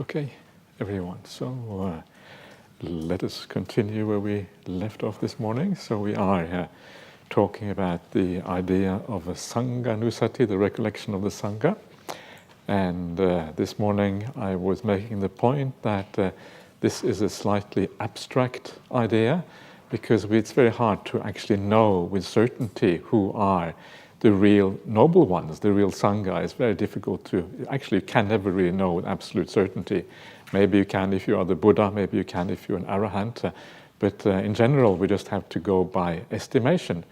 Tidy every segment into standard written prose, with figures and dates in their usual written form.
Okay, everyone. So let us continue where we left off this morning. So we are talking about the idea of a sangha nusati, the recollection of the sangha. And this morning I was making the point that this is a slightly abstract idea because it's very hard to actually know with certainty who are the real noble ones, the real sangha. It's very difficult to, actually you can never really know with absolute certainty. Maybe you can if you are the Buddha, maybe you can if you're an arahant, but in general we just have to go by estimation.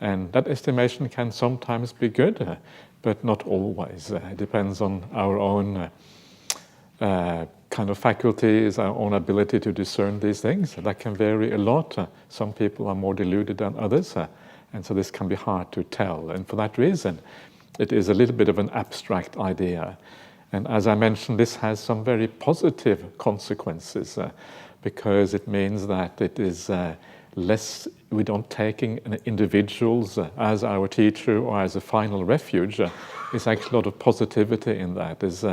And that estimation can sometimes be good, but not always. It depends on our own kind of faculties, our own ability to discern these things. That can vary a lot. Some people are more deluded than others. And so this can be hard to tell. And for that reason, it is a little bit of an abstract idea. And as I mentioned, this has some very positive consequences because it means that it is less, we don't taking individuals as our teacher or as a final refuge. There's actually a lot of positivity in that. There's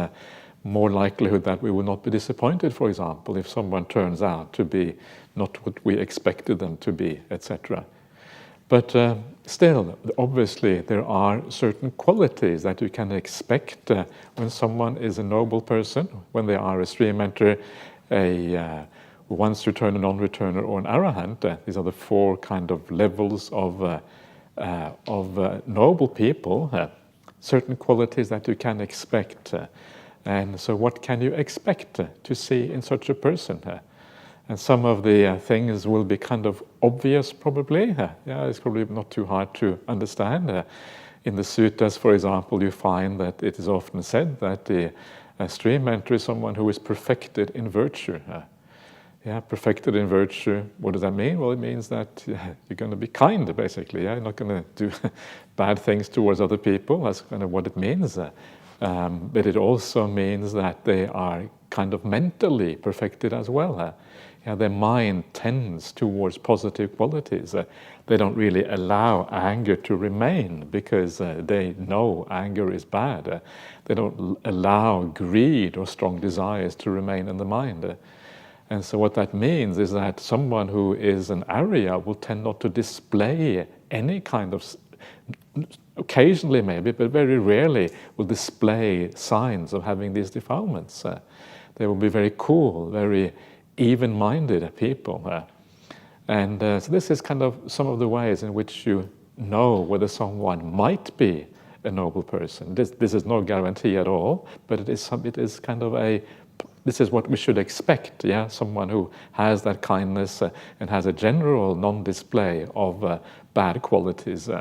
more likelihood that we will not be disappointed, for example, if someone turns out to be not what we expected them to be, etc. But still, obviously, there are certain qualities that you can expect when someone is a noble person, when they are a stream enter, a once returner, non-returner, or an arahant. These are the four kind of levels of noble people. Certain qualities that you can expect. And so what can you expect to see in such a person? And some of the things will be kind of obvious, probably. It's probably not too hard to understand. In the suttas, for example, you find that it is often said that the stream mentor is someone who is perfected in virtue. Perfected in virtue. What does that mean? Well, it means that you're going to be kind, basically. You're not going to do bad things towards other people. That's kind of what it means. But it also means that they are kind of mentally perfected as well. Their mind tends towards positive qualities. They don't really allow anger to remain because they know anger is bad. They don't allow greed or strong desires to remain in the mind. And so what that means is that someone who is an Arya will tend not to display any kind of, occasionally maybe, but very rarely will display signs of having these defilements. They will be very cool, very even-minded people. And so this is kind of some of the ways in which you know whether someone might be a noble person. This is no guarantee at all, but it is kind of this is what we should expect, someone who has that kindness and has a general non-display of bad qualities.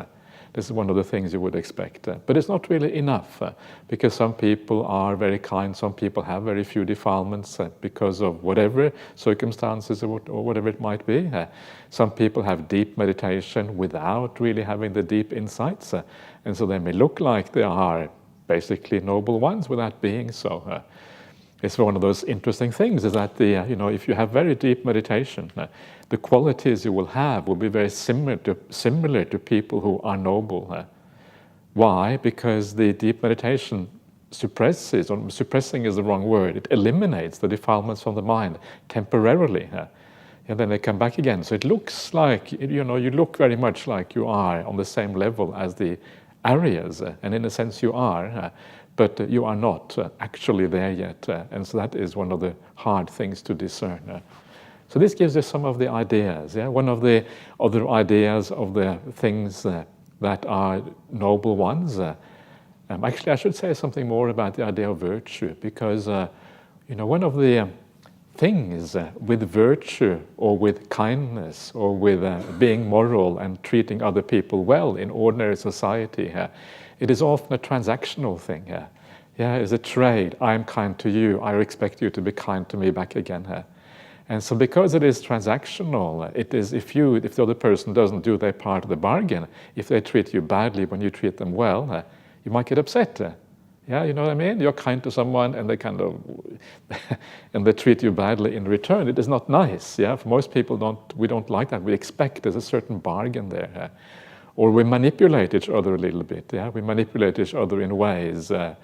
This is one of the things you would expect. But it's not really enough because some people are very kind, some people have very few defilements because of whatever circumstances or whatever it might be. Some people have deep meditation without really having the deep insights. And so they may look like they are basically noble ones without being so. It's one of those interesting things is that if you have very deep meditation, the qualities you will have will be very similar to people who are noble. Why? Because the deep meditation suppresses, or suppressing is the wrong word, it eliminates the defilements from the mind temporarily. And then they come back again. So it looks like, you look very much like you are on the same level as the Aryas, and in a sense you are. But you are not actually there yet. And so that is one of the hard things to discern. So this gives us some of the ideas. One of the other ideas of the things that are noble ones. Actually, I should say something more about the idea of virtue, because one of the things with virtue or with kindness or with being moral and treating other people well in ordinary society, it is often a transactional thing. It's a trade. I'm kind to you. I expect you to be kind to me back again. And so because it is transactional, it is if the other person doesn't do their part of the bargain, if they treat you badly when you treat them well, you might get upset. You know what I mean? You're kind to someone and they and they treat you badly in return. It is not nice. For most people we don't like that. We expect there's a certain bargain there. Or we manipulate each other a little bit. Yeah, we manipulate each other in ways to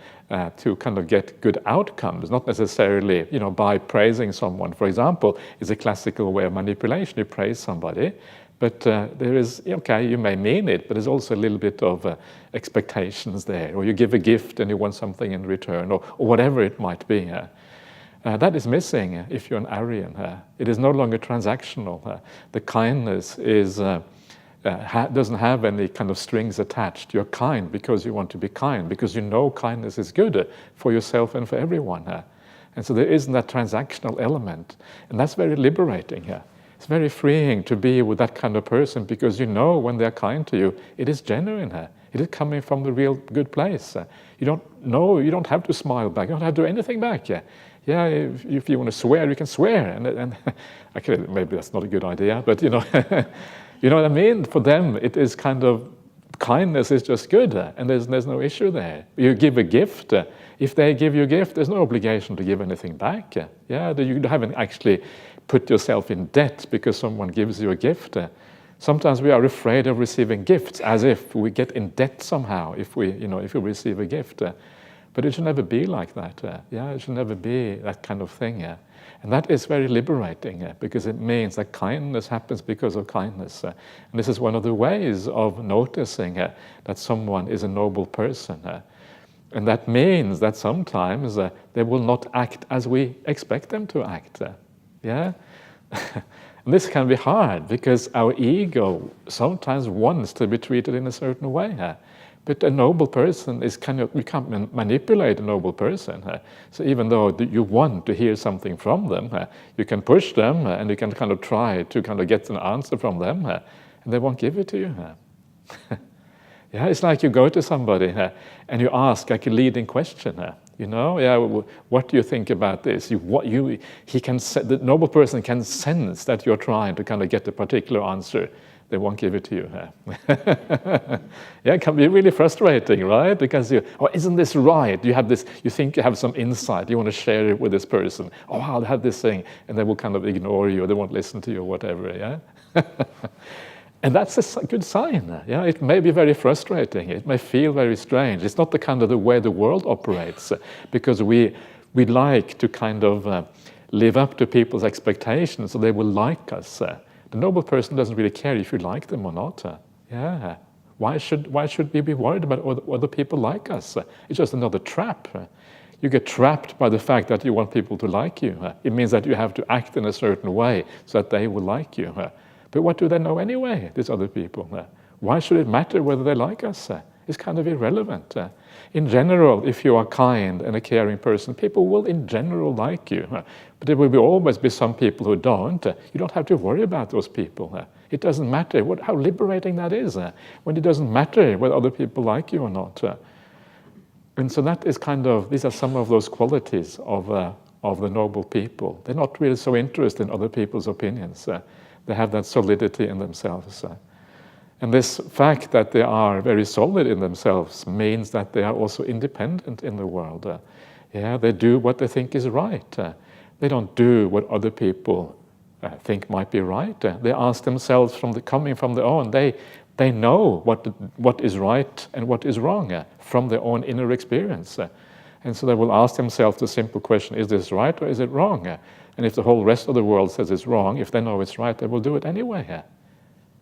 kind of get good outcomes, not necessarily, by praising someone. For example, is a classical way of manipulation. You praise somebody, but there is, okay, you may mean it, but there's also a little bit of expectations there. Or you give a gift and you want something in return, or whatever it might be. That is missing if you're an Aryan. It is no longer transactional. The kindness is doesn't have any kind of strings attached. You're kind because you want to be kind, because you know kindness is good for yourself and for everyone. And so there isn't that transactional element. And that's very liberating. It's very freeing to be with that kind of person, because you know when they're kind to you, it is genuine. It is coming from the real good place. You don't have to smile back. You don't have to do anything back. Yeah, if you want to swear, you can swear. And okay, maybe that's not a good idea, but you know what I mean? For them, it is kind of, kindness is just good, and there's no issue there. You give a gift. If they give you a gift, there's no obligation to give anything back. Yeah, you haven't actually put yourself in debt because someone gives you a gift. Sometimes we are afraid of receiving gifts, as if we get in debt somehow if we receive a gift. But it should never be like that. It should never be that kind of thing. And that is very liberating, because it means that kindness happens because of kindness. And this is one of the ways of noticing that someone is a noble person. And that means that sometimes they will not act as we expect them to act. And this can be hard, because our ego sometimes wants to be treated in a certain way. But a noble person is you can't manipulate a noble person. So even though you want to hear something from them, you can push them and you can kind of try to kind of get an answer from them, and they won't give it to you. It's like you go to somebody and you ask like a leading question. What do you think about this? The noble person can sense that you're trying to kind of get a particular answer. They won't give it to you. It can be really frustrating, right? Because isn't this right? You think you have some insight, you want to share it with this person. I'll have this thing, and they will kind of ignore you, or they won't listen to you, or whatever. And that's a good sign. It may be very frustrating. It may feel very strange. It's not the kind of the way the world operates, because we like to kind of live up to people's expectations, so they will like us. The noble person doesn't really care if you like them or not. Why should we be worried about whether people like us? It's just another trap. You get trapped by the fact that you want people to like you. It means that you have to act in a certain way so that they will like you. But what do they know anyway, these other people? Why should it matter whether they like us? It's kind of irrelevant. In general, if you are kind and a caring person, people will in general like you. But there will always be some people who don't. You don't have to worry about those people. It doesn't matter. How liberating that is, when it doesn't matter whether other people like you or not. And so that is these are some of those qualities of the noble people. They're not really so interested in other people's opinions. They have that solidity in themselves. And this fact that they are very solid in themselves means that they are also independent in the world. They do what they think is right. They don't do what other people think might be right. They ask themselves coming from their own. They know what is right and what is wrong from their own inner experience. And so they will ask themselves the simple question, is this right or is it wrong? And if the whole rest of the world says it's wrong, if they know it's right, they will do it anyway.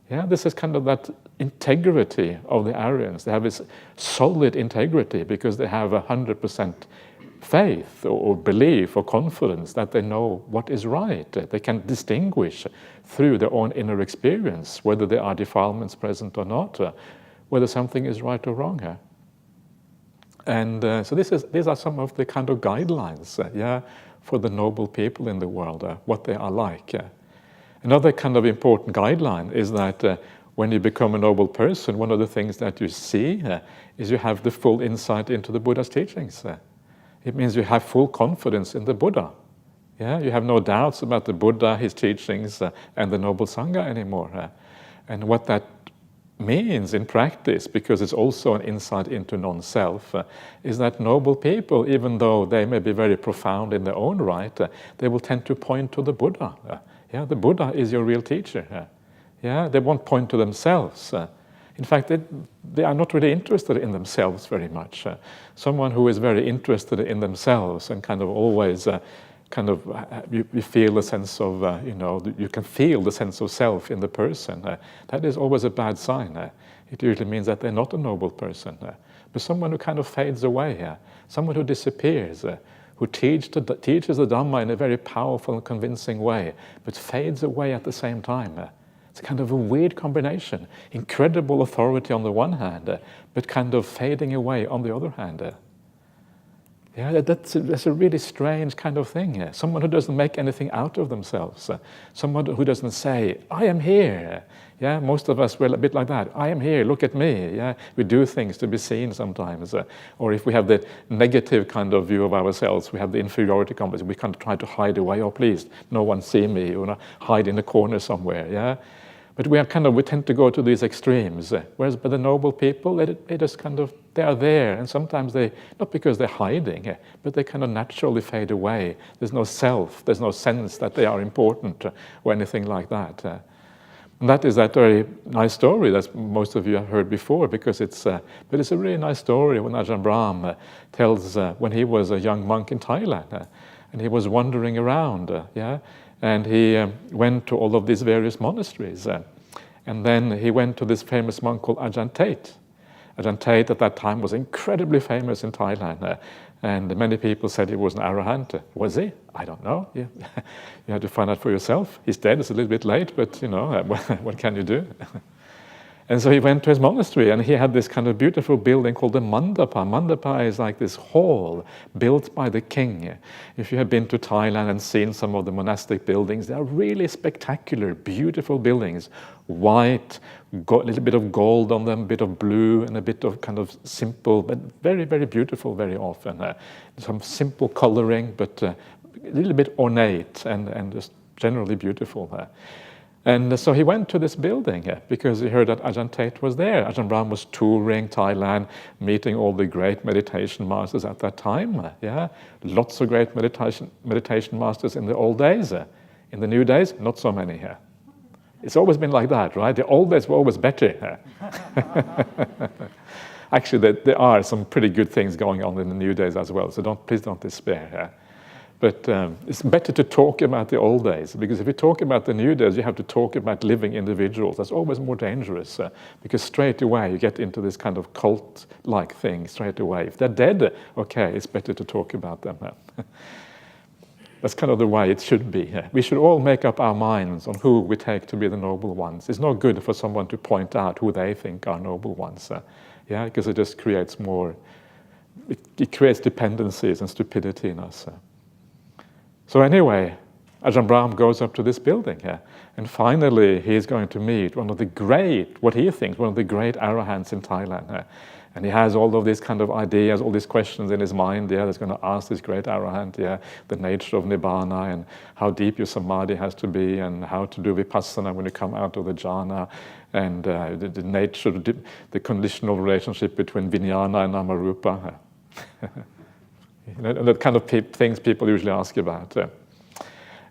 This is kind of that integrity of the Aryans. They have this solid integrity because they have 100% faith or belief or confidence that they know what is right. They can distinguish through their own inner experience whether there are defilements present or not, whether something is right or wrong. And so these are some of the kind of guidelines for the noble people in the world, what they are like. Another kind of important guideline is that when you become a noble person, one of the things that you see is you have the full insight into the Buddha's teachings. It means you have full confidence in the Buddha. You have no doubts about the Buddha, his teachings, and the noble sangha anymore. And what that means in practice, because it's also an insight into non-self, is that noble people, even though they may be very profound in their own right, they will tend to point to the Buddha. The Buddha is your real teacher. They won't point to themselves. In fact, they are not really interested in themselves very much. Someone who is very interested in themselves and kind of always you feel a sense of, you can feel the sense of self in the person. That is always a bad sign. It usually means that they're not a noble person. But someone who kind of fades away, someone who disappears, who teaches the Dhamma in a very powerful and convincing way, but fades away at the same time. It's kind of a weird combination. Incredible authority on the one hand, but kind of fading away on the other hand. That's a really strange kind of thing. Someone who doesn't make anything out of themselves. Someone who doesn't say, I am here. Most of us were a bit like that. I am here, look at me. We do things to be seen sometimes. Or if we have the negative kind of view of ourselves, we have the inferiority complex, we kind of try to hide away, oh please, no one see me, or hide in a corner somewhere. But we tend to go to these extremes. Whereas by the noble people, they just they are there, and sometimes not because they're hiding, but they kind of naturally fade away. There's no self, there's no sense that they are important or anything like that. And that is that very nice story that most of you have heard before, because but it's a really nice story when Ajahn Brahm tells when he was a young monk in Thailand, and he was wandering around, and he went to all of these various monasteries. And then he went to this famous monk called Ajahn Tate. Ajahn Tate at that time was incredibly famous in Thailand. And many people said he was an arahant. Was he? I don't know. You have to find out for yourself. He's dead, it's a little bit late, but what can you do? And so he went to his monastery, and he had this kind of beautiful building called the Mandapa. Mandapa is like this hall built by the king. If you have been to Thailand and seen some of the monastic buildings, they are really spectacular, beautiful buildings. White, a little bit of gold on them, a bit of blue, and a bit of kind of simple, but very, very beautiful very often. Some simple coloring, but a little bit ornate and just generally beautiful. And so he went to this building because he heard that Ajahn Tate was there. Ajahn Brahm was touring Thailand, meeting all the great meditation masters at that time. Lots of great meditation masters in the old days. In the new days, not so many here. It's always been like that, right? The old days were always better. Actually, there are some pretty good things going on in the new days as well, so please don't despair. But it's better to talk about the old days, because if you talk about the new days, you have to talk about living individuals. That's always more dangerous, because straight away you get into this kind of cult-like thing straight away. If they're dead, okay, it's better to talk about them. That's kind of the way it should be. We should all make up our minds on who we take to be the noble ones. It's not good for someone to point out who they think are noble ones, because it just creates it creates dependencies and stupidity in us. So anyway, Ajahn Brahm goes up to this building and finally he's going to meet one of the great arahants in Thailand. And he has all of these kind of ideas, all these questions in his mind that's going to ask this great arahant, the nature of Nibbana and how deep your samadhi has to be and how to do vipassana when you come out of the jhana, and the nature, the conditional relationship between vijnana and namarupa. And that kind of things people usually ask about.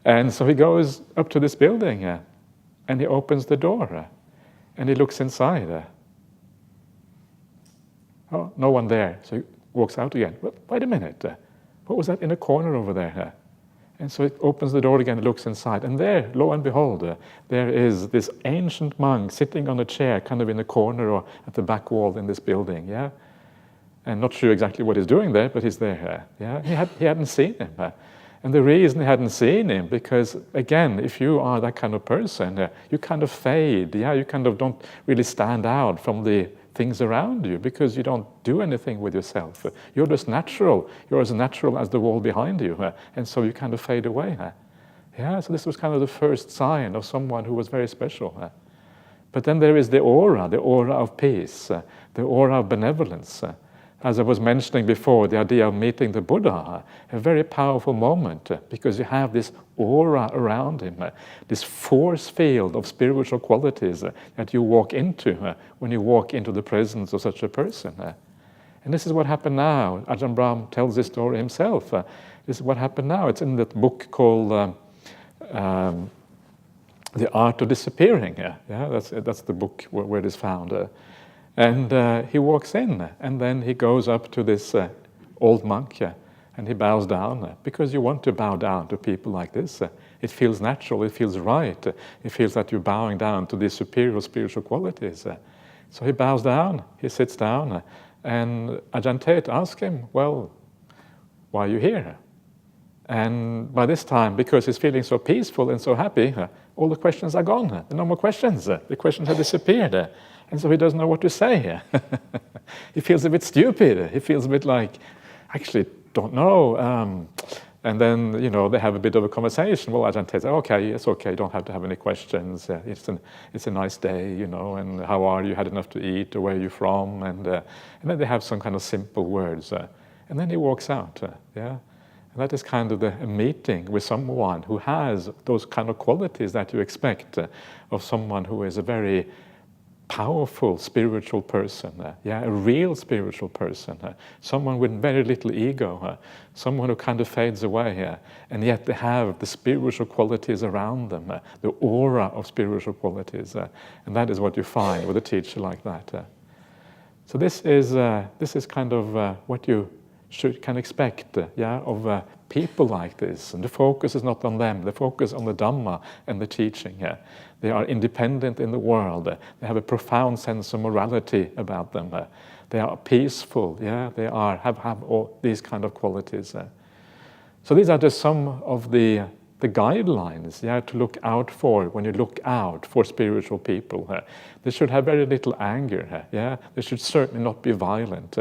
And so he goes up to this building and he opens the door and he looks inside. Oh, no one there. So he walks out again. Wait a minute. What was that in the corner over there? And so he opens the door again and looks inside. And there, lo and behold, there is this ancient monk sitting on a chair kind of in the corner or at the back wall in this building. And not sure exactly what he's doing there, but he's there. He hadn't seen him. And the reason he hadn't seen him, because again, if you are that kind of person, you kind of fade. You kind of don't really stand out from the things around you because you don't do anything with yourself. You're just natural. You're as natural as the wall behind you. And so you kind of fade away. So this was kind of the first sign of someone who was very special. But then there is the aura of peace, the aura of benevolence. As I was mentioning before, the idea of meeting the Buddha, a very powerful moment because you have this aura around him, this force field of spiritual qualities that you walk into when you walk into the presence of such a person. And this is what happened now. Ajahn Brahm tells this story himself. This is what happened now. It's in that book called The Art of Disappearing. That's the book where it is found. And he walks in, and then he goes up to this old monk, and he bows down, because you want to bow down to people like this. It feels natural, it feels right, it feels that you're bowing down to these superior spiritual qualities. So he bows down, he sits down, and Ajahn Tate asks him, well, why are you here? And by this time, because he's feeling so peaceful and so happy, all the questions are gone. There are no more questions. The questions have disappeared. And so he doesn't know what to say. He feels a bit stupid. He feels a bit like, actually, don't know. And then, they have a bit of a conversation. Well, Ajahn Tate says, okay, it's okay, you don't have to have any questions. It's a nice day, and how are you? Had enough to eat? Or where are you from? And then they have some kind of simple words. And then he walks out. And that is kind of a meeting with someone who has those kind of qualities that you expect of someone who is a very powerful spiritual person, a real spiritual person, someone with very little ego, someone who kind of fades away, and yet they have the spiritual qualities around them, the aura of spiritual qualities, and that is what you find with a teacher like that. So this is kind of what you can expect, of people like this. And the focus is not on them, the focus on the Dhamma and the teaching. They are independent in the world. They have a profound sense of morality about them. They are peaceful. They have all these kind of qualities. So these are just some of the guidelines to look out for when you look out for spiritual people. They should have very little anger. They should certainly not be violent.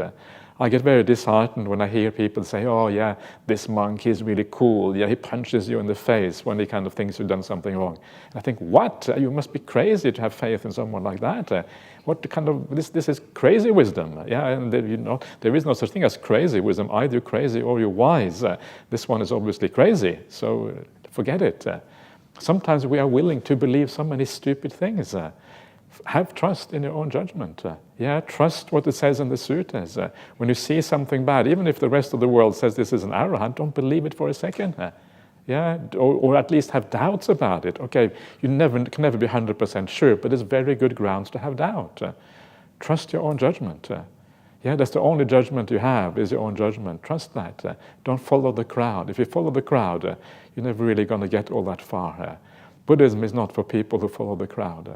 I get very disheartened when I hear people say, oh yeah, this monk, he's really cool. He punches you in the face when he kind of thinks you've done something wrong. And I think, what? You must be crazy to have faith in someone like that. What kind of, this is crazy wisdom. And there is no such thing as crazy wisdom. Either you're crazy or you're wise. This one is obviously crazy, so forget it. Sometimes we are willing to believe so many stupid things. Have trust in your own judgment. Trust what it says in the suttas. When you see something bad, even if the rest of the world says this is an arahant, don't believe it for a second. Or at least have doubts about it. Okay, you can never be 100% sure, but there's very good grounds to have doubt. Trust your own judgment. That's the only judgment you have, is your own judgment. Trust that. Don't follow the crowd. If you follow the crowd, you're never really going to get all that far. Buddhism is not for people who follow the crowd.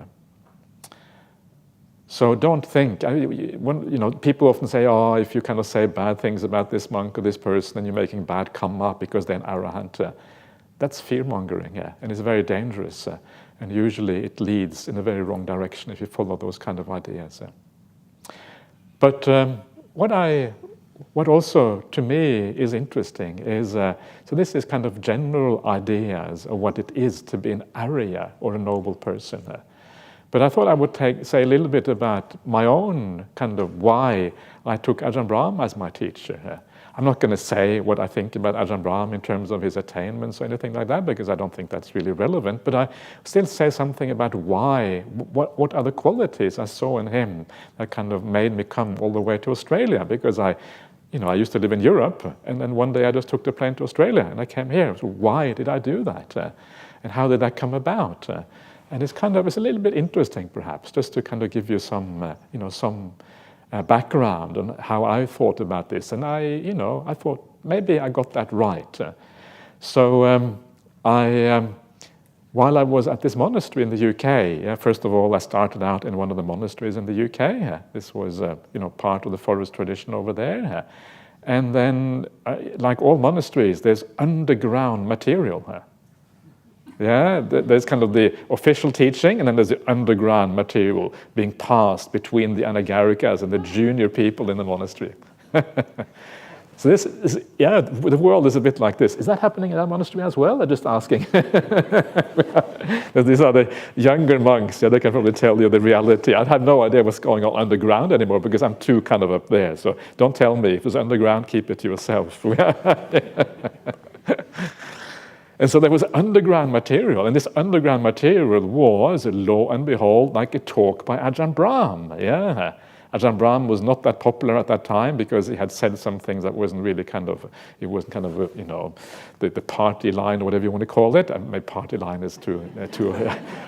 So don't think, people often say, oh, if you kind of say bad things about this monk or this person, then you're making bad karma because they're an arahant. That's fear-mongering, and it's very dangerous. And usually it leads in a very wrong direction if you follow those kind of ideas. But what also to me is interesting is, so this is kind of general ideas of what it is to be an Arya or a noble person. But I thought I would say a little bit about my own kind of why I took Ajahn Brahm as my teacher. I'm not going to say what I think about Ajahn Brahm in terms of his attainments or anything like that, because I don't think that's really relevant. But I still say something about why, what are the qualities I saw in him that kind of made me come all the way to Australia. Because I used to live in Europe, and then one day I just took the plane to Australia, and I came here. So why did I do that? And how did that come about? And it's a little bit interesting, perhaps, just to kind of give you some background on how I thought about this. And I thought maybe I got that right. So while I was at this monastery in the UK, first of all, I started out in one of the monasteries in the UK. This was, part of the forest tradition over there. And then, like all monasteries, there's underground material. There's kind of the official teaching, and then there's the underground material being passed between the anagarikas and the junior people in the monastery. So this is, the world is a bit like this. Is that happening in our monastery as well? I'm just asking. These are the younger monks. They can probably tell you the reality. I have no idea what's going on underground anymore because I'm too kind of up there. So don't tell me. If it's underground, keep it to yourself. And so there was underground material, and this underground material was, lo and behold, like a talk by Ajahn Brahm. Ajahn Brahm was not that popular at that time because he had said some things that wasn't really it wasn't the party line or whatever you want to call it. My party line is too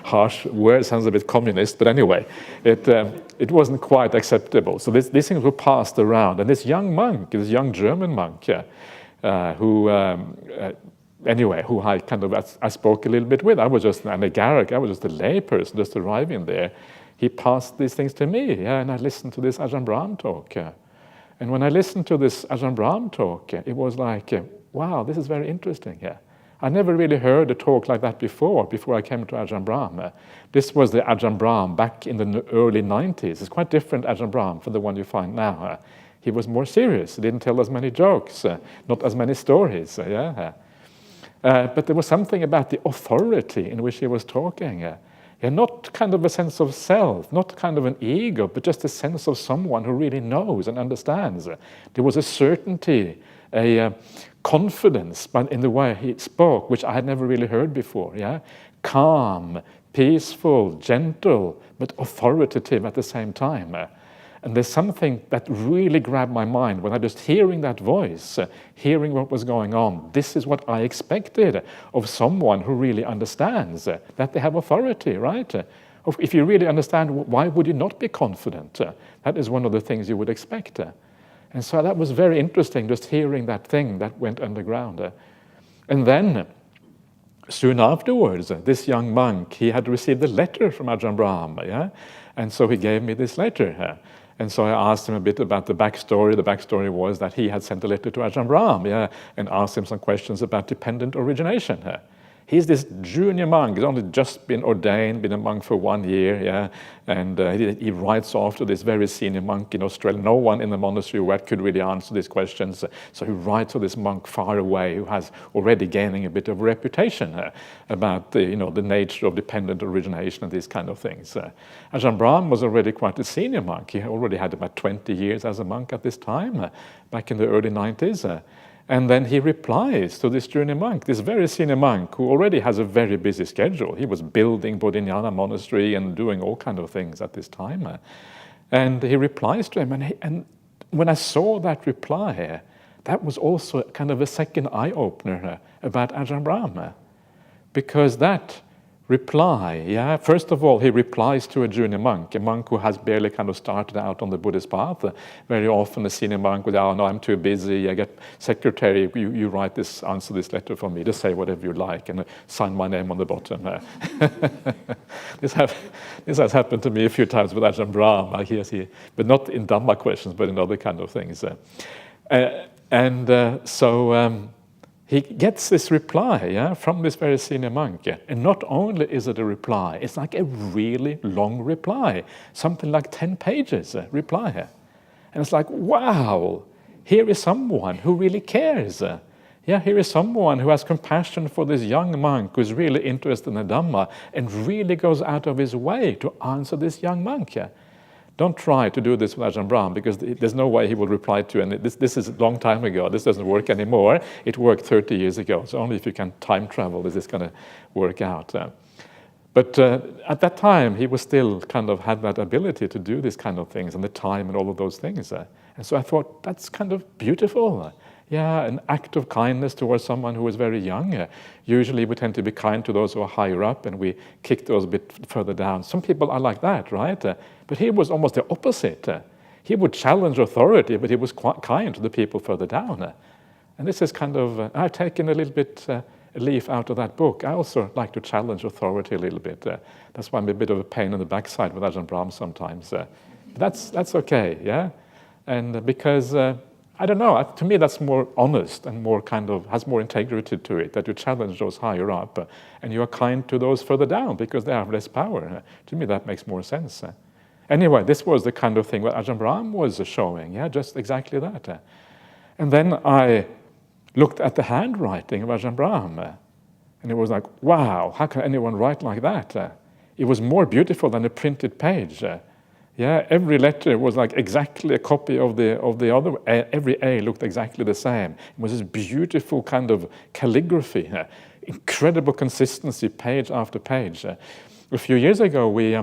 harsh word, sounds a bit communist, but anyway, it wasn't quite acceptable. So these things were passed around, and this young monk, this young German monk, who I spoke a little bit with. I was just an agaric, I was just a lay person, just arriving there. He passed these things to me, and I listened to this Ajahn Brahm talk. And when I listened to this Ajahn Brahm talk, it was like, wow, this is very interesting. I never really heard a talk like that before I came to Ajahn Brahm. This was the Ajahn Brahm back in the early 90s. It's quite different Ajahn Brahm from the one you find now. He was more serious. He didn't tell as many jokes, not as many stories. But there was something about the authority in which he was talking. Not kind of a sense of self, not kind of an ego, but just a sense of someone who really knows and understands. There was a certainty, a confidence in the way he spoke, which I had never really heard before. Calm, peaceful, gentle, but authoritative at the same time. And there's something that really grabbed my mind when I just hearing that voice, hearing what was going on. This is what I expected of someone who really understands that they have authority, right? If you really understand, why would you not be confident? That is one of the things you would expect. And so that was very interesting, just hearing that thing that went underground. And then, soon afterwards, this young monk, he had received a letter from Ajahn Brahm, and so he gave me this letter. And so I asked him a bit about the backstory. The backstory was that he had sent a letter to Ajahn Brahm, and asked him some questions about dependent origination. He's this junior monk. He's only just been ordained, been a monk for 1 year, and he writes off to this very senior monk in Australia. No one in the monastery could really answer these questions. So he writes to this monk far away who has already gaining a bit of a reputation about the nature of dependent origination and these kind of things. Ajahn Brahm was already quite a senior monk. He already had about 20 years as a monk at this time, back in the early 90s. And then he replies to this junior monk, this very senior monk who already has a very busy schedule. He was building Bodhinyana monastery and doing all kinds of things at this time. And he replies to him, and when I saw that reply, that was also kind of a second eye-opener about Ajahn Brahm. Because that reply, first of all, he replies to a junior monk, a monk who has barely kind of started out on the Buddhist path. Very often a senior monk would, no, I'm too busy, I get secretary, you write this, answer this letter for me, just say whatever you like and sign my name on the bottom. This has happened to me a few times with Ajahn Brahm, but not in Dhamma questions, but in other kind of things. So he gets this reply from this very senior monk. And not only is it a reply, it's like a really long reply, something like 10 pages reply. And it's like, wow, here is someone who really cares. Here is someone who has compassion for this young monk who's really interested in the Dhamma and really goes out of his way to answer this young monk. Don't try to do this with Ajahn Brahm, because there's no way he will reply to you. And this is a long time ago. This doesn't work anymore. It worked 30 years ago. So only if you can time travel is this going to work out. But at that time, he was still kind of had that ability to do these kind of things and the time and all of those things. And so I thought, that's kind of beautiful. An act of kindness towards someone who is very young. Usually we tend to be kind to those who are higher up and we kick those a bit further down. Some people are like that, right? But he was almost the opposite. He would challenge authority, but he was quite kind to the people further down. And this is kind of, I've taken a little bit a leaf out of that book. I also like to challenge authority a little bit. That's why I'm a bit of a pain in the backside with Ajahn Brahm sometimes. But that's okay, And because I don't know, to me that's more honest and more kind of, has more integrity to it, that you challenge those higher up and you are kind to those further down because they have less power. To me that makes more sense. Anyway, this was the kind of thing that Ajahn Brahm was showing, just exactly that. And then I looked at the handwriting of Ajahn Brahm and it was like, wow, how can anyone write like that? It was more beautiful than a printed page. Every letter was like exactly a copy of the other. Every A looked exactly the same. It was this beautiful kind of calligraphy, incredible consistency, page after page. A few years ago, we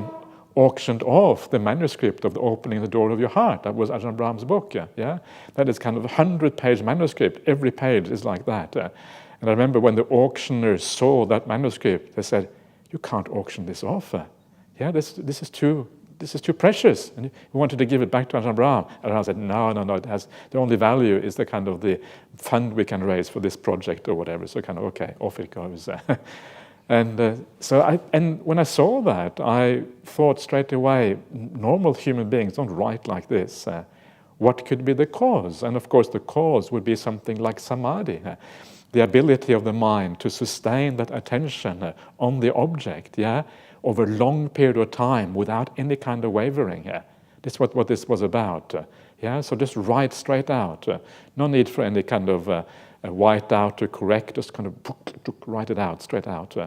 auctioned off the manuscript of the Opening the Door of Your Heart. That was Ajahn Brahm's book. Yeah, that is kind of a 100-page manuscript. Every page is like that. And I remember when the auctioneers saw that manuscript, they said, "You can't auction this off. Yeah, this is too precious." And we wanted to give it back to Ajahn Brahm. And I said, no, it has, the only value is the kind of the fund we can raise for this project or whatever. So kind of, okay, off it goes. And when I saw that, I thought straight away, normal human beings don't write like this. What could be the cause? And of course, the cause would be something like samadhi, the ability of the mind to sustain that attention on the object, over a long period of time without any kind of wavering. This is what this was about. So just write straight out. No need for any kind of white out to correct, just kind of write it out, straight out.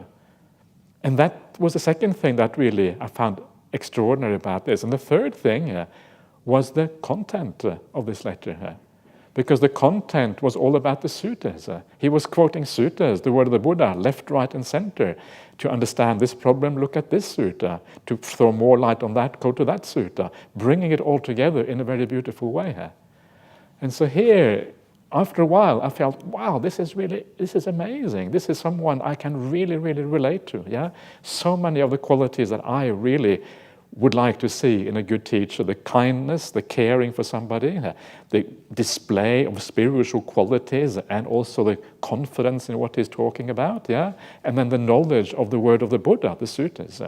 And that was the second thing that really I found extraordinary about this. And the third thing was the content of this letter. Because the content was all about the suttas. He was quoting suttas, the word of the Buddha, left, right, and center. To understand this problem, look at this sutta. To throw more light on that, go to that sutta. Bringing it all together in a very beautiful way. And so here, after a while, I felt, wow, this is amazing. This is someone I can really, really relate to. So many of the qualities that I really would like to see in a good teacher: the kindness, the caring for somebody, the display of spiritual qualities, and also the confidence in what he's talking about, and then the knowledge of the word of the Buddha, the suttas.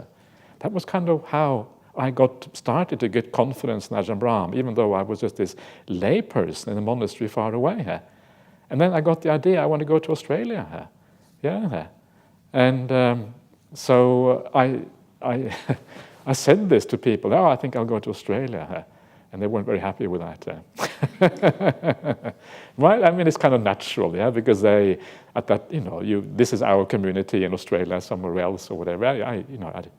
That was kind of how I got started to get confidence in Ajahn Brahm, even though I was just this lay person in a monastery far away. And then I got the idea, I want to go to Australia. And so I said this to people, I think I'll go to Australia. And they weren't very happy with that. Right? I mean, it's kind of natural, because they, at that, this is our community in Australia, somewhere else or whatever.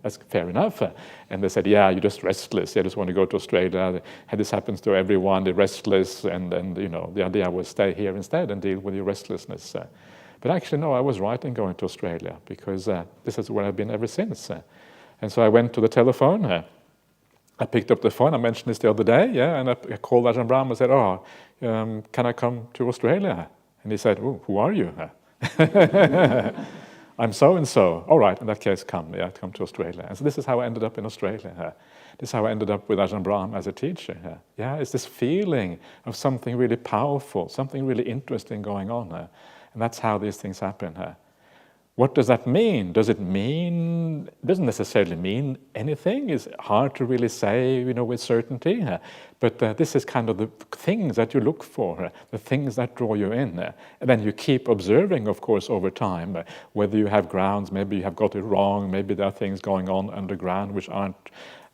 That's fair enough. And they said, you're just restless. You just want to go to Australia. This happens to everyone. They're restless, and the idea was stay here instead and deal with your restlessness. But actually, no, I was right in going to Australia, because this is where I've been ever since. And so I went to the telephone. I picked up the phone, I mentioned this the other day, and I called Ajahn Brahm and said, can I come to Australia? And he said, who are you? I'm so-and-so. All right, in that case, come to Australia. And so this is how I ended up in Australia. This is how I ended up with Ajahn Brahm as a teacher. It's this feeling of something really powerful, something really interesting going on. And that's how these things happen. What does that mean? It doesn't necessarily mean anything. It's hard to really say, with certainty. But this is kind of the things that you look for, the things that draw you in. And then you keep observing, of course, over time, whether you have grounds, maybe you have got it wrong, maybe there are things going on underground which aren't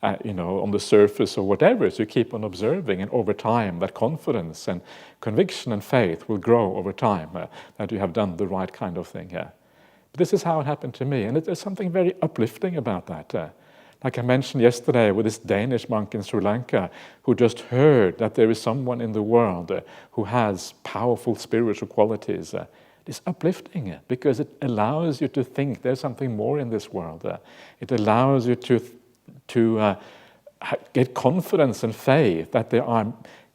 on the surface or whatever. So you keep on observing, and over time, that confidence and conviction and faith will grow over time, that you have done the right kind of thing. This is how it happened to me, and there's something very uplifting about that. Like I mentioned yesterday with this Danish monk in Sri Lanka who just heard that there is someone in the world who has powerful spiritual qualities. It's uplifting because it allows you to think there's something more in this world. It allows you to get confidence and faith that there are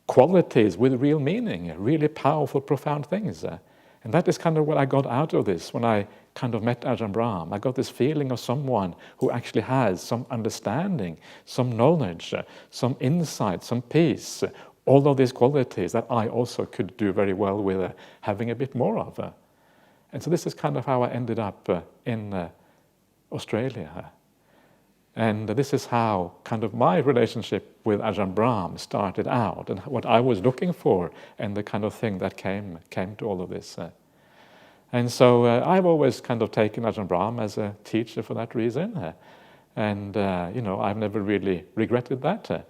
qualities with real meaning, really powerful, profound things. And that is kind of what I got out of this when I kind of met Ajahn Brahm. I got this feeling of someone who actually has some understanding, some knowledge, some insight, some peace, all of these qualities that I also could do very well with having a bit more of. And so this is kind of how I ended up in Australia. And this is how kind of my relationship with Ajahn Brahm started out, and what I was looking for, and the kind of thing that came to all of this. And so I've always kind of taken Ajahn Brahm as a teacher for that reason. And I've never really regretted that.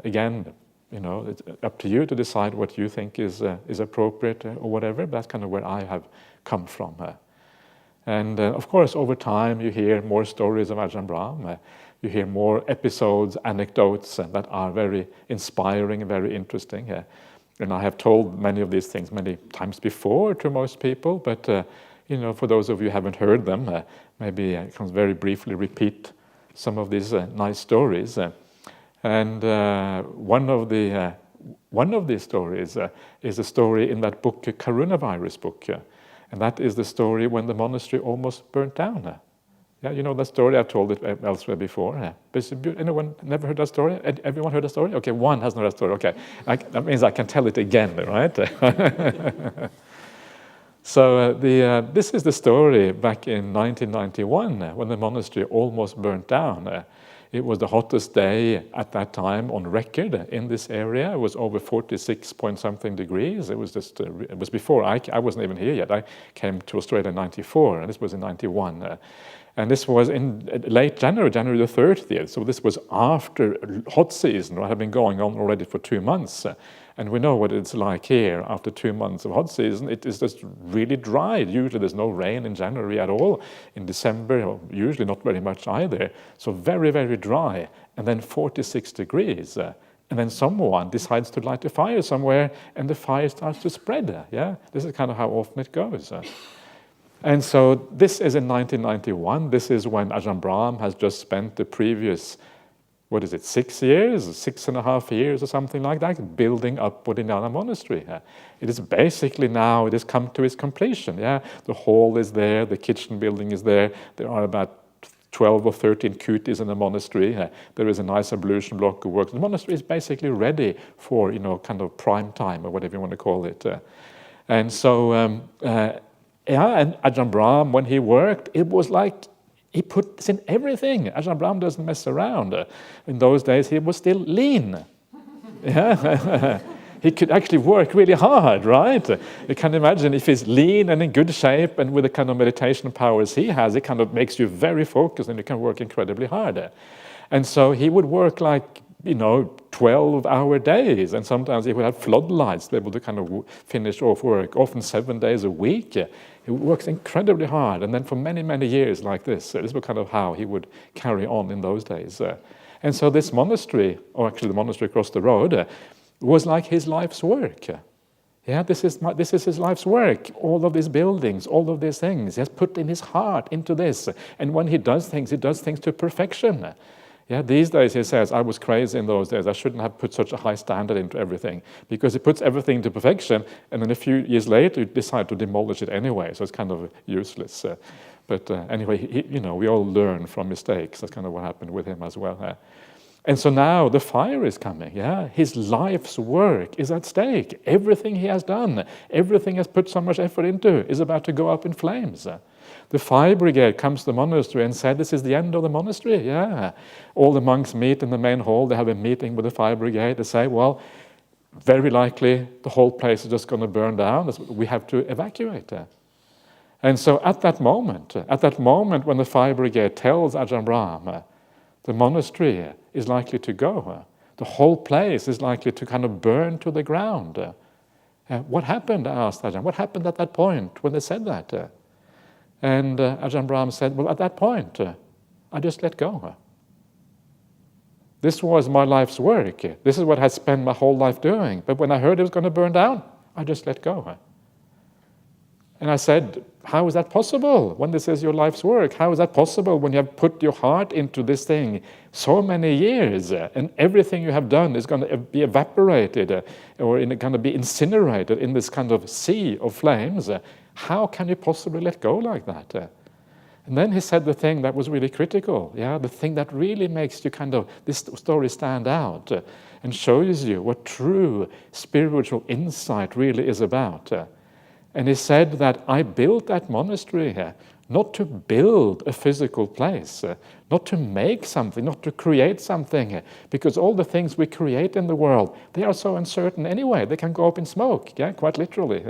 Again, it's up to you to decide what you think is appropriate or whatever. But that's kind of where I have come from. And of course, over time, you hear more stories of Ajahn Brahm. You hear more episodes, anecdotes that are very inspiring and very interesting. And I have told many of these things many times before to most people, but for those of you who haven't heard them, maybe I can very briefly repeat some of these nice stories. And one of these stories is a story in that book, Coronavirus book. And that is the story when the monastery almost burnt down. Yeah, you know that story, I've told it elsewhere before. Anyone never heard that story? Everyone heard that story? Okay, one has not heard that story. Okay, that means I can tell it again, right? So this is the story back in 1991 when the monastery almost burnt down. It was the hottest day at that time on record in this area. It was over 46 point something degrees. It was just, it was before, I wasn't even here yet. I came to Australia in 94, and this was in 91. And this was in late January the 30th. So this was after hot season. It had been going on already for 2 months. And we know what it's like here after 2 months of hot season. It is just really dry. Usually there's no rain in January at all. In December, usually not very much either. So very, very dry. And then 46 degrees. And then someone decides to light a fire somewhere, and the fire starts to spread. Yeah, this is kind of how often it goes. And so this is in 1991. This is when Ajahn Brahm has just spent the previous, 6 years, 6.5 years or something like that, building up Bodhinyana Monastery. It is basically now, it has come to its completion. Yeah, the hall is there, the kitchen building is there. There are about 12 or 13 kutis in the monastery. There is a nice ablution block of work. The monastery is basically ready for, kind of prime time or whatever you want to call it. And so, and Ajahn Brahm, when he worked, it was like he put this in everything. Ajahn Brahm doesn't mess around. In those days, he was still lean. Yeah. He could actually work really hard, right? You can imagine if he's lean and in good shape and with the kind of meditation powers he has, it kind of makes you very focused and you can work incredibly hard. And so he would work like, 12-hour days, and sometimes he would have floodlights to be able to kind of finish off work, often 7 days a week. He works incredibly hard, and then for many, many years like this. This was kind of how he would carry on in those days. And so this monastery, or actually the monastery across the road, was like his life's work. Yeah, this is his life's work. All of these buildings, all of these things. He has put in his heart into this. And when he does things to perfection. Yeah, these days he says, I was crazy in those days. I shouldn't have put such a high standard into everything. Because he puts everything to perfection, and then a few years later, you decide to demolish it anyway. So it's kind of useless. But anyway, we all learn from mistakes. That's kind of what happened with him as well. And so now the fire is coming. Yeah, his life's work is at stake. Everything he has done, everything he has put so much effort into, is about to go up in flames. The fire brigade comes to the monastery and said, this is the end of the monastery. Yeah, all the monks meet in the main hall. They have a meeting with the fire brigade. They say, well, very likely the whole place is just going to burn down. We have to evacuate. And so at that moment when the fire brigade tells Ajahn Brahm, the monastery is likely to go. The whole place is likely to kind of burn to the ground. What happened? I asked Ajahn. What happened at that point when they said that? And Ajahn Brahm said, well, at that point, I just let go. This was my life's work. This is what I had spent my whole life doing. But when I heard it was going to burn down, I just let go. And I said, how is that possible when this is your life's work? How is that possible when you have put your heart into this thing so many years and everything you have done is going to be evaporated or going to be incinerated in this kind of sea of flames? How can you possibly let go like that? And then he said the thing that was really critical, the thing that really makes you this story stand out and shows you what true spiritual insight really is about. And he said that I built that monastery here not to build a physical place, not to make something, not to create something, because all the things we create in the world, they are so uncertain anyway. They can go up in smoke, quite literally.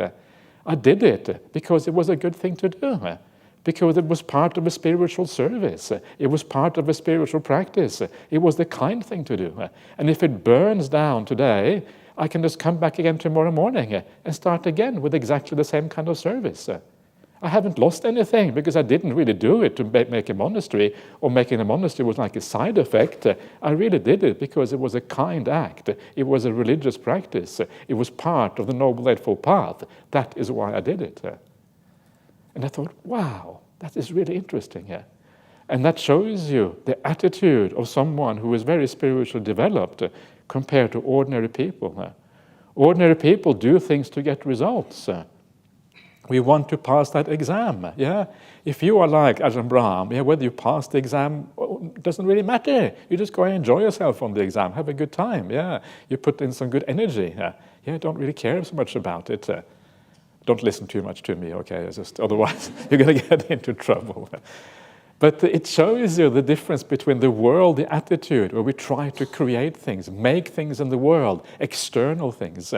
I did it because it was a good thing to do, because it was part of a spiritual service. It was part of a spiritual practice. It was the kind thing to do. And if it burns down today, I can just come back again tomorrow morning and start again with exactly the same kind of service. I haven't lost anything because I didn't really do it to make a monastery, or making a monastery was like a side effect. I really did it because it was a kind act. It was a religious practice. It was part of the Noble Eightfold Path. That is why I did it. And I thought, wow, that is really interesting. And that shows you the attitude of someone who is very spiritually developed compared to ordinary people. Ordinary people do things to get results. We want to pass that exam. If you are like Ajahn Brahm, whether you pass the exam doesn't really matter. You just go and enjoy yourself on the exam, have a good time. You put in some good energy. Don't really care so much about it. Don't listen too much to me, okay? Otherwise, you're going to get into trouble. But it shows you the difference between the world, the attitude, where we try to create things, make things in the world, external things,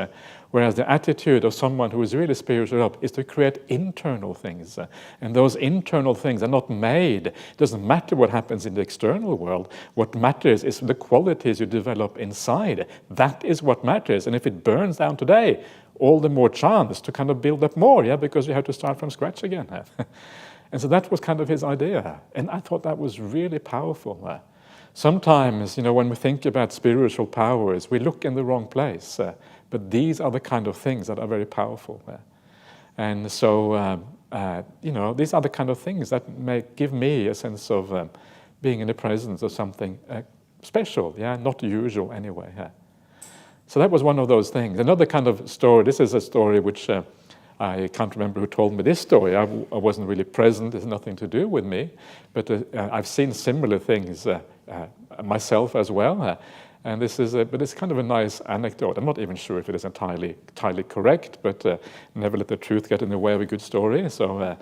whereas the attitude of someone who is really spiritual up is to create internal things. And those internal things are not made. It doesn't matter what happens in the external world. What matters is the qualities you develop inside. That is what matters. And if it burns down today, all the more chance to kind of build up more, because you have to start from scratch again. And so that was kind of his idea. And I thought that was really powerful. Sometimes, when we think about spiritual powers, we look in the wrong place. But these are the kind of things that are very powerful. And so, these are the kind of things that give me a sense of being in the presence of something special, not usual anyway. So that was one of those things. Another kind of story, this is a story which I can't remember who told me this story. I wasn't really present. It's nothing to do with me. But I've seen similar things myself as well. And but it's kind of a nice anecdote. I'm not even sure if it is entirely correct, but never let the truth get in the way of a good story. So,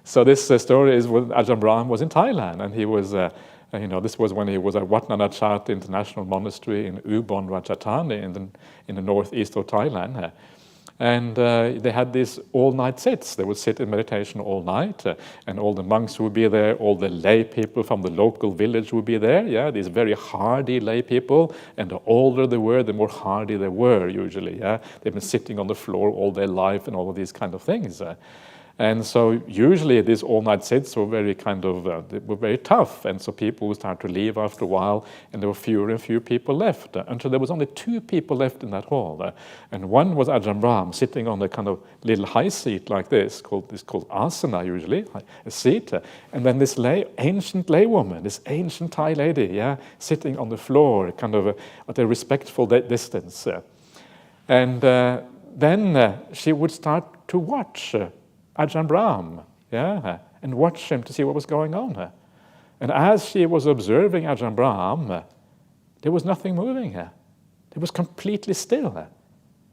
so this story is when Ajahn Brahm was in Thailand, and he was, this was when he was at Wat Nanachat International Monastery in Ubon Ratchathani in the northeast of Thailand. And they had these all-night sits. They would sit in meditation all night, and all the monks would be there, all the lay people from the local village would be there, these very hardy lay people, and the older they were, the more hardy they were, usually, They've been sitting on the floor all their life and all of these kind of things. And so usually these all-night sits were very they were very tough, and so people would start to leave after a while, and there were fewer and fewer people left, until there was only 2 people left in that hall. And one was Ajahn Brahm, sitting on a kind of little high seat like this, called asana usually, a seat, and then this ancient laywoman, this ancient Thai lady, sitting on the floor, kind of at a respectful distance. And then she would start to watch Ajahn Brahm, and watch him to see what was going on. And as she was observing Ajahn Brahm, there was nothing moving. It was completely still.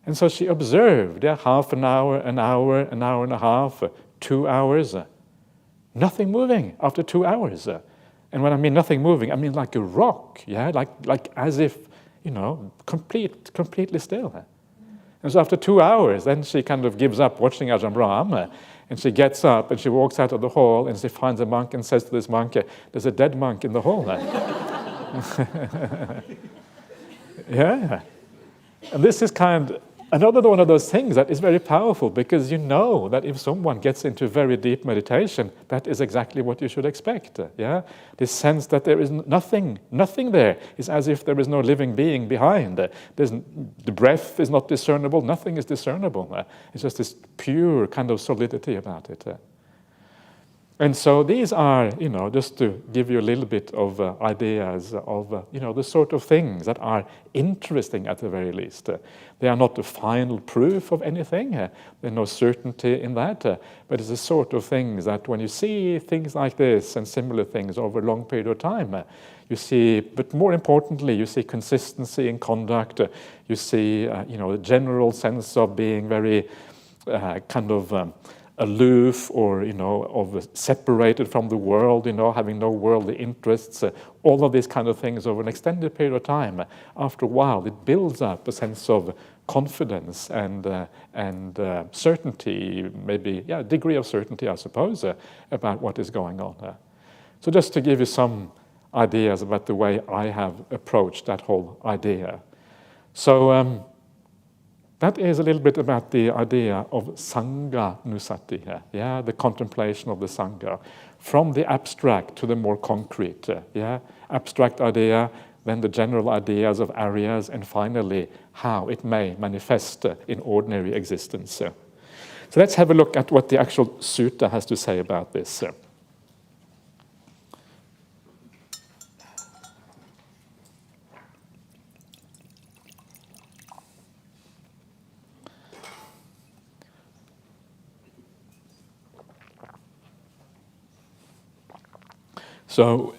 And so she observed half an hour, an hour and a half, 2 hours. Nothing moving after 2 hours. And when I mean nothing moving, I mean like a rock, like as if, completely still. And so after 2 hours, then she kind of gives up watching Ajahn Brahm, and she gets up and she walks out of the hall and she finds a monk and says to this monk, there's a dead monk in the hall. And this is another one of those things that is very powerful, because that if someone gets into very deep meditation, that is exactly what you should expect. This sense that there is nothing there. It's as if there is no living being behind. The breath is not discernible. Nothing is discernible. It's just this pure kind of solidity about it. And so these are, just to give you a little bit of ideas of, the sort of things that are interesting at the very least. They are not the final proof of anything. There's no certainty in that. But it's the sort of things that when you see things like this and similar things over a long period of time, you see, but more importantly, you see consistency in conduct. You see, a general sense of being very aloof, or of separated from the world, having no worldly interests, all of these kind of things over an extended period of time. After a while, it builds up a sense of confidence and certainty, maybe a degree of certainty, I suppose, about what is going on. So just to give you some ideas about the way I have approached that whole idea. So that is a little bit about the idea of sangha nusati, the contemplation of the sangha, from the abstract to the more concrete. Abstract idea, then the general ideas of areas, and finally how it may manifest in ordinary existence. So let's have a look at what the actual sutta has to say about this. So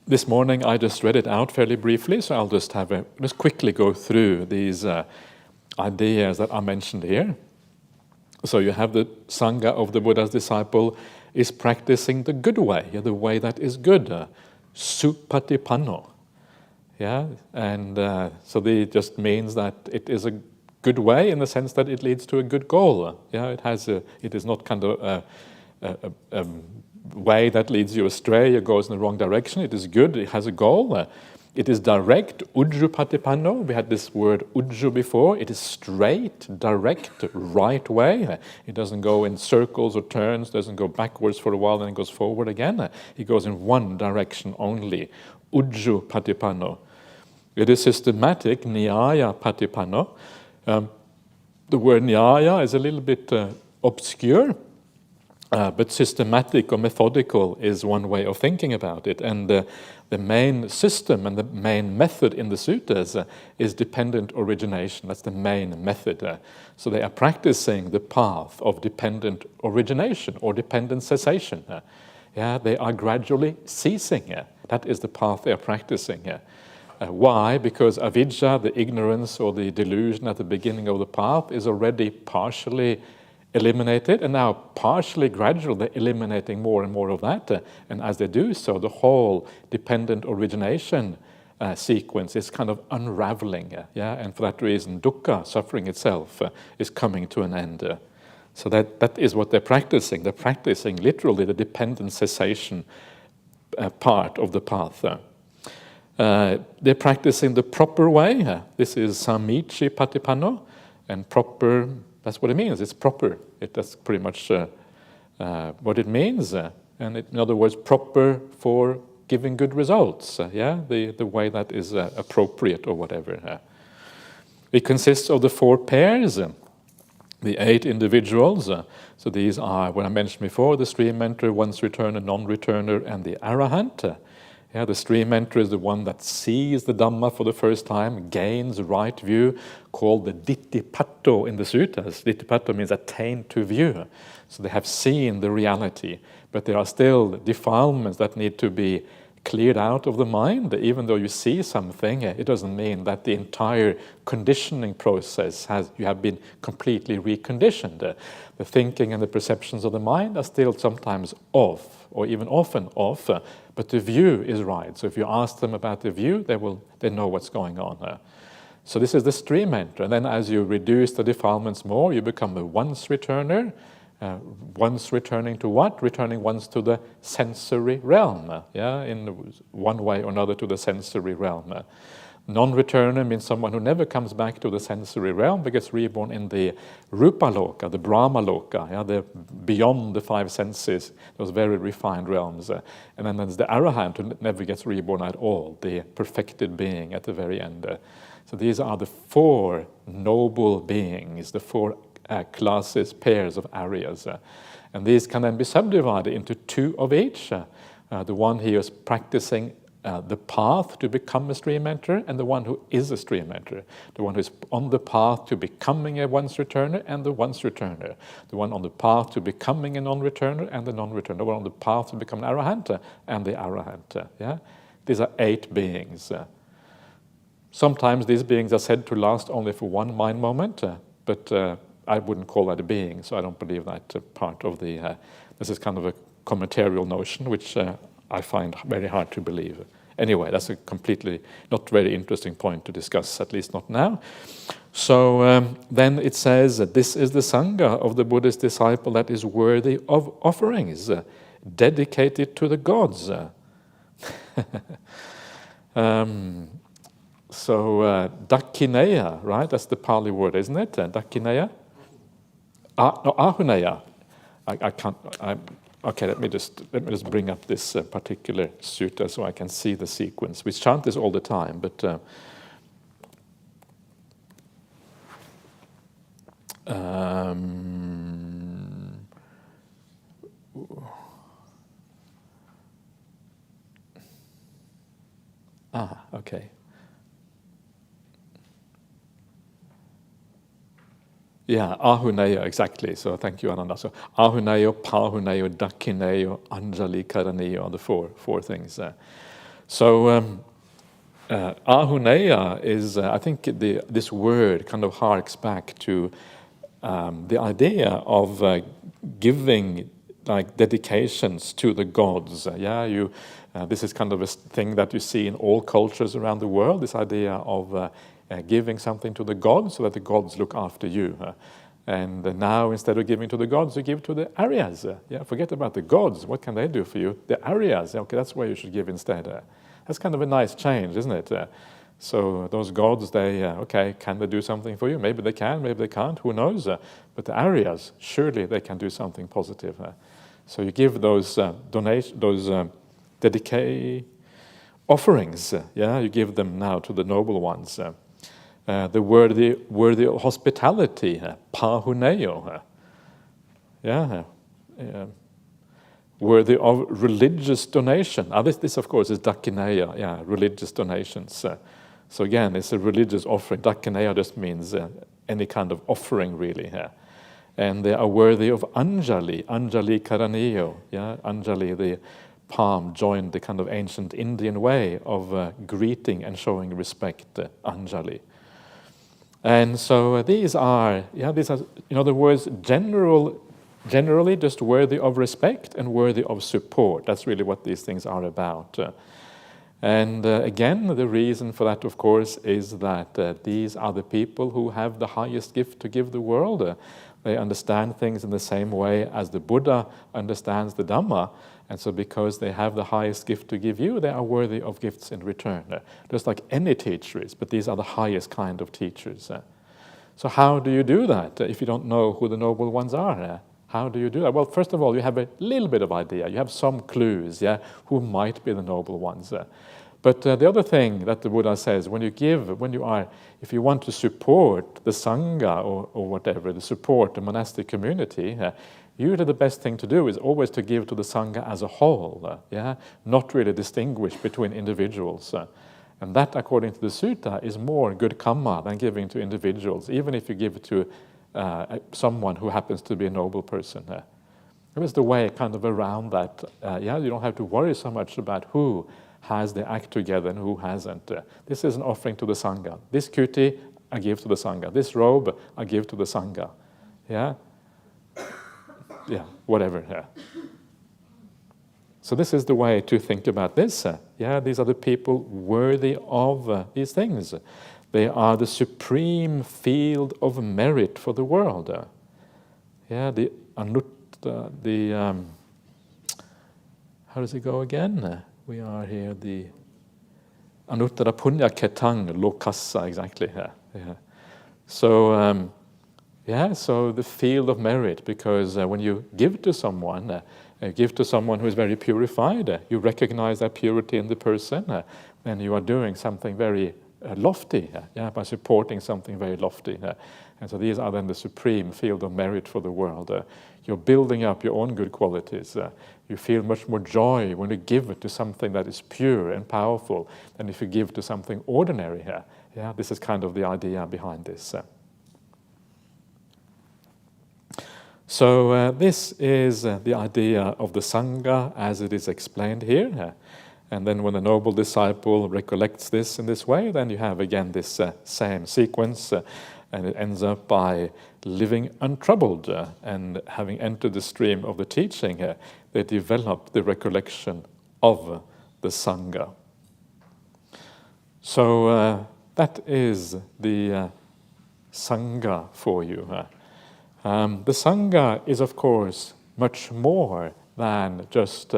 this morning I just read it out fairly briefly, so I'll just quickly go through these ideas that are mentioned here. So you have the sangha of the Buddha's disciple is practicing the good way, the way that is good, supatipanno. Yeah, and so it just means that it is a good way in the sense that it leads to a good goal. Yeah, it is not kind of a way that leads you astray or goes in the wrong direction. It is good. It has a goal. It is direct, ujjupatipanno. We had this word ujju before. It is straight, direct, right way. It doesn't go in circles or turns, doesn't go backwards for a while, then it goes forward again. It goes in one direction only, ujjupatipanno. It is systematic, nyaya patipanno. The word nyaya is a little bit obscure, but systematic or methodical is one way of thinking about it. And the main system and the main method in the suttas is dependent origination. That's the main method. So they are practicing the path of dependent origination or dependent cessation. They are gradually ceasing. That is the path they are practicing. Why? Because avidya, the ignorance or the delusion at the beginning of the path, is already partially eliminated, and now partially, gradually, they're eliminating more and more of that. And as they do so, the whole dependent origination sequence is kind of unraveling. And for that reason, dukkha, suffering itself, is coming to an end. So that is what they're practicing. They're practicing literally the dependent cessation part of the path. They're practicing the proper way. This is samichi patipanno, and proper, that's what it means. It's proper. That's pretty much what it means. In other words, proper for giving good results. The way that is appropriate or whatever. It consists of the 4 pairs, the 8 individuals. So these are, what I mentioned before, the stream mentor, once returner, non-returner, and the arahant. The stream mentor is the one that sees the Dhamma for the first time, gains right view, called the ditthipatto in the suttas. Ditthipatto means attained to view. So they have seen the reality, but there are still defilements that need to be cleared out of the mind. Even though you see something, it doesn't mean that the entire conditioning process you have been completely reconditioned. The thinking and the perceptions of the mind are still sometimes off, or even often off, but the view is right. So if you ask them about the view, they know what's going on. So this is the stream mentor. And then as you reduce the defilements more, you become a once returner. Once returning to what? Returning once to the sensory realm. In one way or another to the sensory realm. Non-returner means someone who never comes back to the sensory realm but gets reborn in the rupa loka, the Brahma loka, the beyond the 5 senses, those very refined realms. And then there's the arahant who never gets reborn at all, the perfected being at the very end. So these are the 4 noble beings, the 4 classes, pairs of areas. And these can then be subdivided into 2 of each. The one who is practicing the path to become a stream mentor, and the one who is a stream mentor. The one who is on the path to becoming a once returner, and the once returner. The one on the path to becoming a non-returner, and the non-returner. The one on the path to become an arahant, and the arahant. These are 8 beings. Sometimes these beings are said to last only for one mind moment, but I wouldn't call that a being, so I don't believe that part of the... this is kind of a commentarial notion, which I find very hard to believe. Anyway, that's a completely not very interesting point to discuss, at least not now. So then it says that this is the sangha of the Buddhist disciple that is worthy of offerings, dedicated to the gods. So dakineya, right? That's the Pali word, isn't it? Dakineya? No, ahuneya. I can't... Okay, let me just bring up this particular sutta so I can see the sequence. We chant this all the time, but okay. Yeah, Ahuneyo, exactly. So thank you, Ananda. So Ahuneyo, Pahuneyo, Dakineyo, Anjali Karaniyo are the four things. Ahuneya is, I think this word kind of harks back to the idea of giving like dedications to the gods. This is kind of a thing that you see in all cultures around the world, this idea of giving something to the gods so that the gods look after you. And now, instead of giving to the gods, you give to the Aryas. Forget about the gods. What can they do for you? The Aryas. Okay, that's where you should give instead. That's kind of a nice change, isn't it? So those gods, can they do something for you? Maybe they can, maybe they can't, who knows? But the Aryas, surely they can do something positive. So you give those dedicate offerings. You give them now to the noble ones. The worthy of hospitality, pahuneyo. Worthy of religious donation. This of course is dakineya, religious donations. So again, it's a religious offering. Dakineya just means any kind of offering, really. And they are worthy of anjali karaniyo. Anjali, the palm, joined the kind of ancient Indian way of greeting and showing respect, anjali. And so these are, in other words, generally just worthy of respect and worthy of support. That's really what these things are about. And again, the reason for that, of course, is that these are the people who have the highest gift to give the world. They understand things in the same way as the Buddha understands the Dhamma. And so because they have the highest gift to give you, they are worthy of gifts in return. Just like any teacher is, but these are the highest kind of teachers. So how do you do that if you don't know who the noble ones are? How do you do that? Well, first of all, you have a little bit of idea. You have some clues, who might be the noble ones. But the other thing that the Buddha says, if you want to support the sangha or whatever, to support the monastic community, usually the best thing to do is always to give to the sangha as a whole, not really distinguish between individuals. And that, according to the sutta, is more good karma than giving to individuals, even if you give to someone who happens to be a noble person. It was the way kind of around that. You don't have to worry so much about who has the act together and who hasn't. This is an offering to the sangha. This kuti, I give to the sangha. This robe, I give to the sangha. Whatever. So this is the way to think about this. These are the people worthy of these things. They are the supreme field of merit for the world. The anutta, how does it go again? We are here, the anuttara punya ketang lokassa, exactly. So, so the field of merit, because when you give to someone who is very purified, you recognize that purity in the person, and you are doing something very lofty, by supporting something very lofty. And so these are then the supreme field of merit for the world. You're building up your own good qualities. You feel much more joy when you give to something that is pure and powerful than if you give to something ordinary. This is kind of the idea behind this. So this is the idea of the sangha as it is explained here. And then when the noble disciple recollects this in this way, then you have again this same sequence, and it ends up by living untroubled and having entered the stream of the teaching, they develop the recollection of the sangha. So that is the sangha for you. The sangha is, of course, much more than just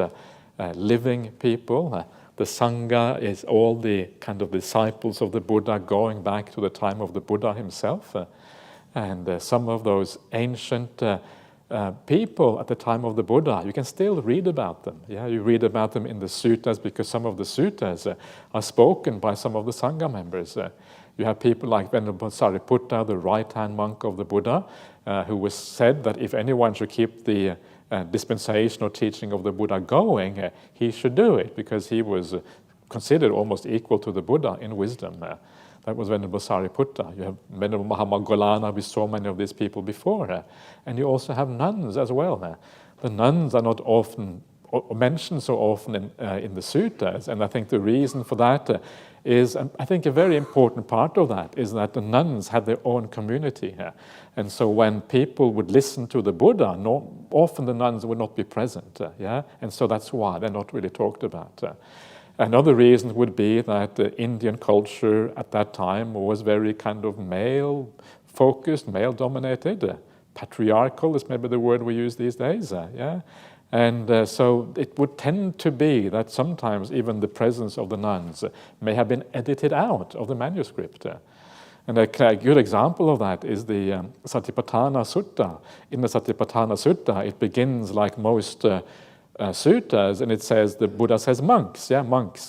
living people. The sangha is all the kind of disciples of the Buddha going back to the time of the Buddha himself. And some of those ancient people at the time of the Buddha, you can still read about them. You read about them in the suttas because some of the suttas are spoken by some of the sangha members. You have people like Venerable Sariputta, the right-hand monk of the Buddha, who was said that if anyone should keep the dispensation or teaching of the Buddha going, he should do it because he was considered almost equal to the Buddha in wisdom. That was Venerable Sariputta. You have Venerable Mahamoggallana with so many of these people before. And you also have nuns as well. The nuns are not often mentioned so often in the suttas, and I think the reason for that is, I think a very important part of that is that the nuns had their own community here. And so when people would listen to the Buddha, often the nuns would not be present, and so that's why they're not really talked about. Another reason would be that the Indian culture at that time was very kind of male-focused, male-dominated. Patriarchal is maybe the word we use these days, And so it would tend to be that sometimes even the presence of the nuns may have been edited out of the manuscript. And a good example of that is the Satipatthana Sutta. In the Satipatthana Sutta, it begins like most suttas, and it says, the Buddha says, monks,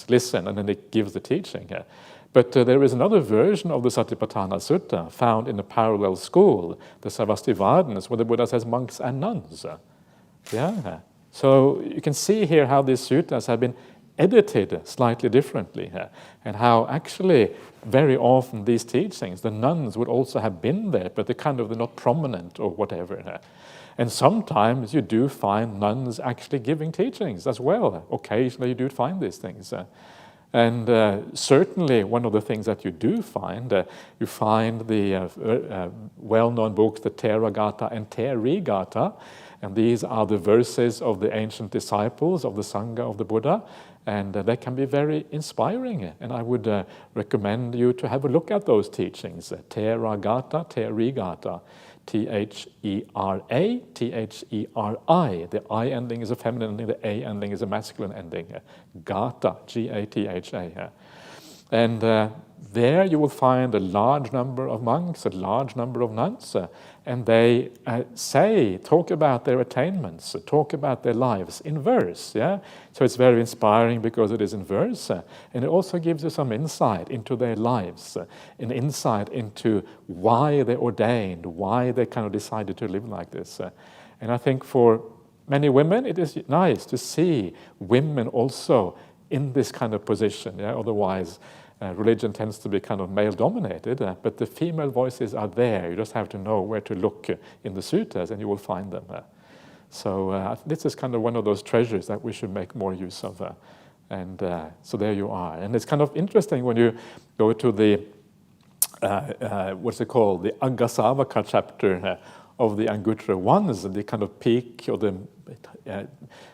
listen, and then it gives the teaching. But there is another version of the Satipatthana Sutta found in a parallel school, the Savastivadins, where the Buddha says monks and nuns. So you can see here how these suttas have been edited slightly differently and how actually very often these teachings, the nuns would also have been there, but they're not prominent or whatever. And sometimes you do find nuns actually giving teachings as well. Occasionally you do find these things. And certainly one of the things that you do find, you find the well-known books, the Theravada and Therigata, and these are the verses of the ancient disciples of the sangha of the Buddha, and they can be very inspiring. And I would recommend you to have a look at those teachings. Theragata, Therigata, Thera, Theri. The I ending is a feminine ending, the A ending is a masculine ending. Gata, Gatha. And there you will find a large number of monks, a large number of nuns, and they talk about their attainments, talk about their lives in verse. So it's very inspiring because it is in verse, and it also gives you some insight into their lives, an insight into why they ordained, why they decided to live like this. And I think for many women it is nice to see women also in this kind of position. Otherwise religion tends to be male-dominated, but the female voices are there. You just have to know where to look in the suttas and you will find them. So this is one of those treasures that we should make more use of. And so there you are. And it's interesting when you go to the, what's it called, the Aggasavaka chapter of the Anguttara ones, the peak of the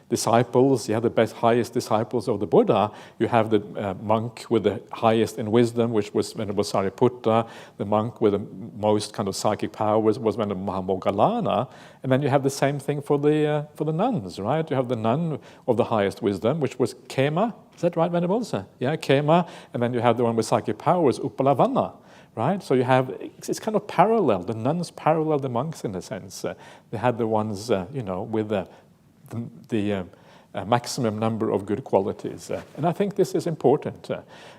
disciples, the best, highest disciples of the Buddha. You have the monk with the highest in wisdom, which was Venerable Sariputta. The monk with the most psychic powers was Venerable Mahamoggallana. And then you have the same thing for the nuns, right? You have the nun of the highest wisdom, which was Khema. Is that right, Venerables? Khema. And then you have the one with psychic powers, Uppalavanna. Right, so you have, it's parallel. The nuns parallel the monks in a sense. They had the ones, with the maximum number of good qualities. And I think this is important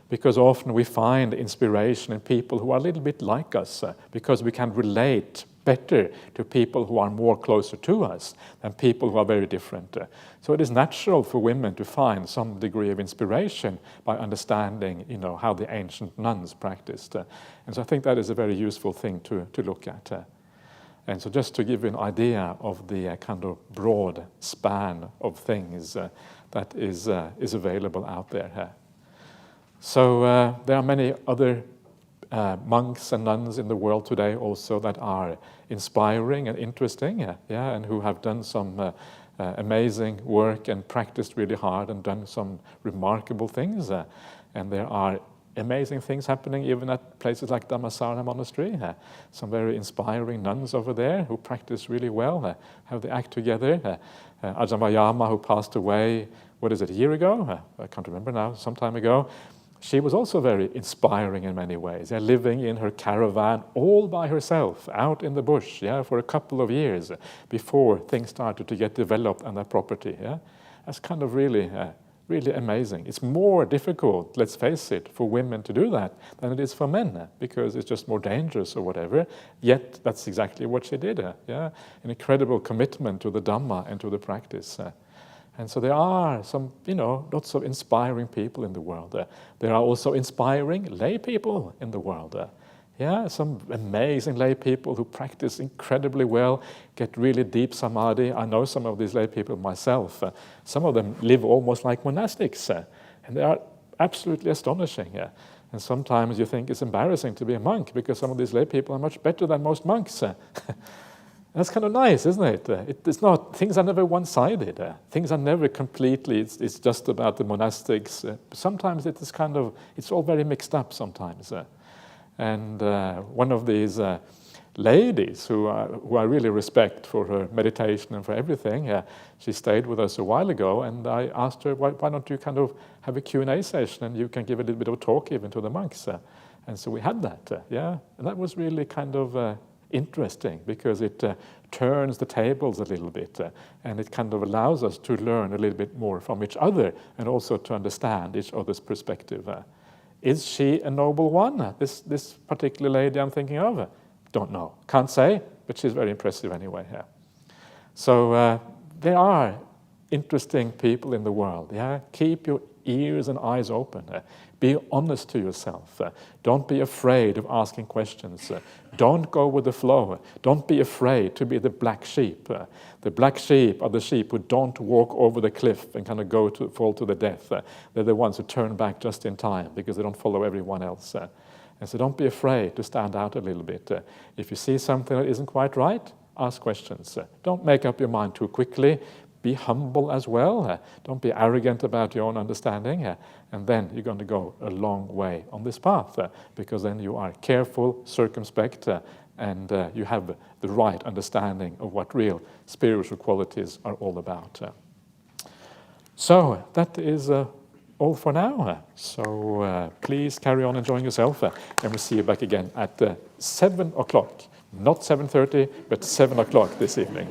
because often we find inspiration in people who are a little bit like us because we can relate better to people who are more closer to us than people who are very different. So it is natural for women to find some degree of inspiration by understanding, how the ancient nuns practiced. And so I think that is a very useful thing to look at. And so just to give you an idea of the broad span of things that is available out there. So there are many other monks and nuns in the world today also that are inspiring and interesting, and who have done some amazing work and practiced really hard and done some remarkable things. And there are amazing things happening even at places like Dhammasara Monastery. Some very inspiring nuns over there who practice really well, how they act together. Ajahn Brahmali, who passed away, a year ago? I can't remember now, some time ago. She was also very inspiring in many ways, living in her caravan all by herself, out in the bush, for a couple of years before things started to get developed on that property. That's really amazing. It's more difficult, let's face it, for women to do that than it is for men, because it's just more dangerous or whatever. Yet that's exactly what she did. An incredible commitment to the Dhamma and to the practice. And so there are some, lots of inspiring people in the world. There are also inspiring lay people in the world. Some amazing lay people who practice incredibly well, get really deep samadhi. I know some of these lay people myself. Some of them live almost like monastics, and they are absolutely astonishing. And sometimes you think it's embarrassing to be a monk because some of these lay people are much better than most monks. That's kind of nice, isn't it? It's not. Things are never one-sided. Things are never completely. It's just about the monastics. Sometimes it is it's all very mixed up. Sometimes, and one of these ladies who I really respect for her meditation and for everything, she stayed with us a while ago, and I asked her, why don't you kind of have a Q&A session and you can give a little bit of a talk even to the monks? And so we had that. And that was really kind of interesting because it turns the tables a little bit and it kind of allows us to learn a little bit more from each other and also to understand each other's perspective. Is she a noble one, this particular lady I'm thinking of? Don't know, can't say, but she's very impressive anyway. So there are interesting people in the world. Keep your ears and eyes open. Be honest to yourself. Don't be afraid of asking questions. Don't go with the flow. Don't be afraid to be the black sheep. The black sheep are the sheep who don't walk over the cliff and kind of fall to the death. They're the ones who turn back just in time because they don't follow everyone else. And so don't be afraid to stand out a little bit. If you see something that isn't quite right, ask questions. Don't make up your mind too quickly. Be humble as well. Don't be arrogant about your own understanding. And then you're going to go a long way on this path because then you are careful, circumspect, and you have the right understanding of what real spiritual qualities are all about. So that is all for now. So please carry on enjoying yourself, and we'll see you back again at 7 o'clock. Not 7:30, but 7 o'clock this evening.